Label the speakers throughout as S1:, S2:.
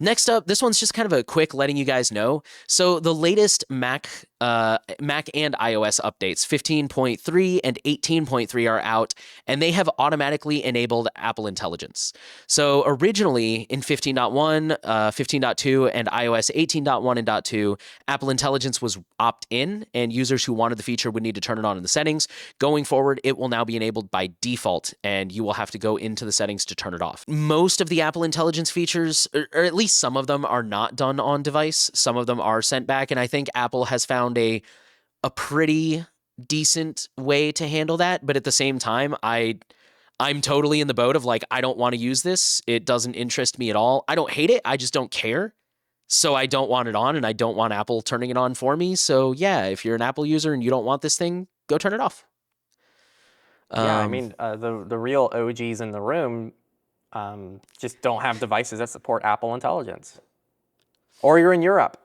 S1: Next up, this one's just kind of a quick letting you guys know. So the latest Mac and iOS updates, 15.3 and 18.3 are out, and they have automatically enabled Apple Intelligence. So originally in 15.1, 15.2, and iOS 18.1 and .2, Apple Intelligence was opt-in, and users who wanted the feature would need to turn it on in the settings. Going forward, it will now be enabled by default, and you will have to go into the settings to turn it off. Most of the Apple Intelligence features, or at least some of them, are not done on device. Some of them are sent back, and I think Apple has found a pretty decent way to handle that. But at the same time, I'm totally in the boat of like, I don't want to use this. It doesn't interest me at all. I don't hate it. I just don't care. So I don't want it on, and I don't want Apple turning it on for me. So yeah, if you're an Apple user and you don't want this thing, go turn it off.
S2: Yeah, I mean, the real OGs in the room just don't have devices that support Apple Intelligence, or you're in Europe.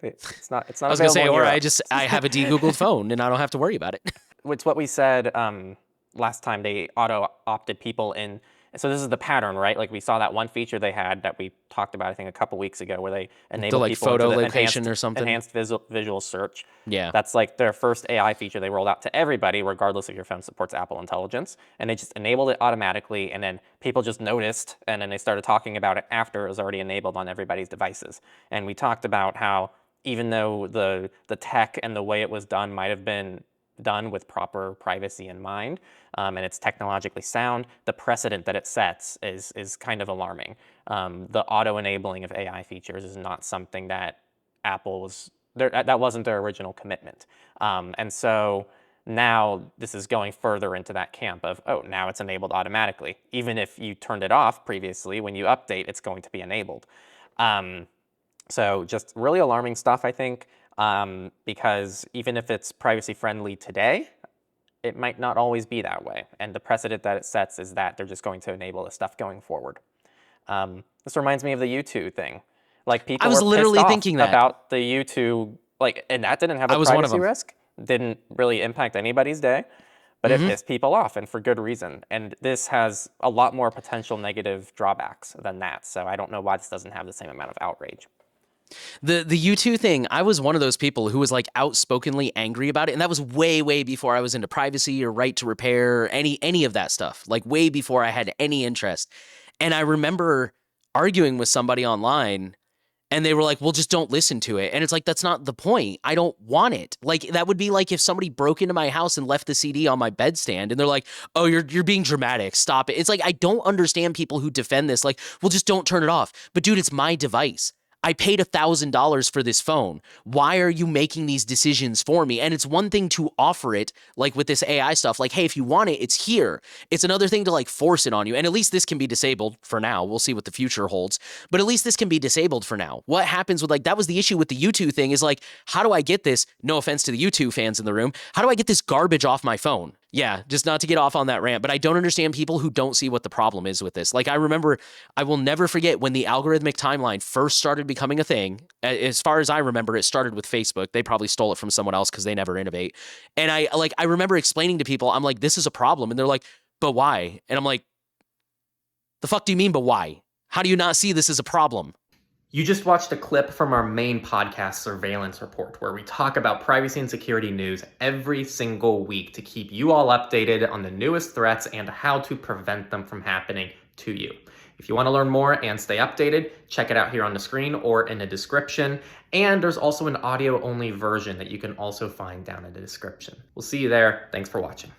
S2: It's not
S1: I was gonna
S2: available
S1: say,
S2: in
S1: or
S2: Europe.
S1: I have a de-Googled phone and I don't have to worry about it.
S2: It's what we said last time. They auto opted people in. So this is the pattern, right? Like we saw that one feature they had that we talked about, I think, a couple weeks ago, where they
S1: The
S2: enabled
S1: like
S2: people into
S1: photo
S2: the
S1: location or something.
S2: enhanced visual search.
S1: Yeah.
S2: That's like their first AI feature they rolled out to everybody, regardless if your phone supports Apple Intelligence. And they just enabled it automatically, and then people just noticed, and then they started talking about it after it was already enabled on everybody's devices. And we talked about how even though the tech and the way it was done might have been done with proper privacy in mind, and it's technologically sound, the precedent that it sets is kind of alarming. The auto-enabling of AI features is not something that Apple was, that wasn't their original commitment. And so now this is going further into that camp of, oh, now it's enabled automatically. Even if you turned it off previously, when you update, it's going to be enabled. So just really alarming stuff, I think, because even if it's privacy friendly today, it might not always be that way. And the precedent that it sets is that they're just going to enable this stuff going forward. This reminds me of the U2 thing. Like
S1: I
S2: people
S1: was
S2: were pissed
S1: literally
S2: off
S1: thinking that.
S2: about the U2, like, and that didn't have
S1: I
S2: a
S1: was one of
S2: privacy
S1: them.
S2: risk, didn't really impact anybody's day, but it
S1: Hmm.
S2: pissed people off, and for good reason. And this has a lot more potential negative drawbacks than that. So I don't know why this doesn't have the same amount of outrage.
S1: The U2 thing, I was one of those people who was like outspokenly angry about it. And that was way before I was into privacy or right to repair, or any of that stuff. Like way before I had any interest. And I remember arguing with somebody online, and they were like, well, just don't listen to it. And it's like, that's not the point. I don't want it. Like, that would be like if somebody broke into my house and left the CD on my bedstand, and they're like, oh, you're being dramatic. Stop it. It's like, I don't understand people who defend this. Like, well, just don't turn it off. But dude, it's my device. I paid $1,000 for this phone. Why are you making these decisions for me? And it's one thing to offer it, like with this AI stuff, like, hey, if you want it, it's here. It's another thing to like force it on you. And at least this can be disabled for now. We'll see what the future holds. But at least this can be disabled for now. What happens with like, that was the issue with the U2 thing, is like, how do I get this? No offense to the U2 fans in the room. How do I get this garbage off my phone? Yeah, just not to get off on that rant, but I don't understand people who don't see what the problem is with this. Like, I remember, I will never forget when the algorithmic timeline first started becoming a thing. As far as I remember, it started with Facebook. They probably stole it from someone else because they never innovate. And I remember explaining to people, I'm like, this is a problem. And they're like, but why? And I'm like, the fuck do you mean, but why? How do you not see this as a problem?
S3: You just watched a clip from our main podcast, Surveillance Report, where we talk about privacy and security news every single week to keep you all updated on the newest threats and how to prevent them from happening to you. If you want to learn more and stay updated, check it out here on the screen or in the description. And there's also an audio-only version that you can also find down in the description. We'll see you there. Thanks for watching.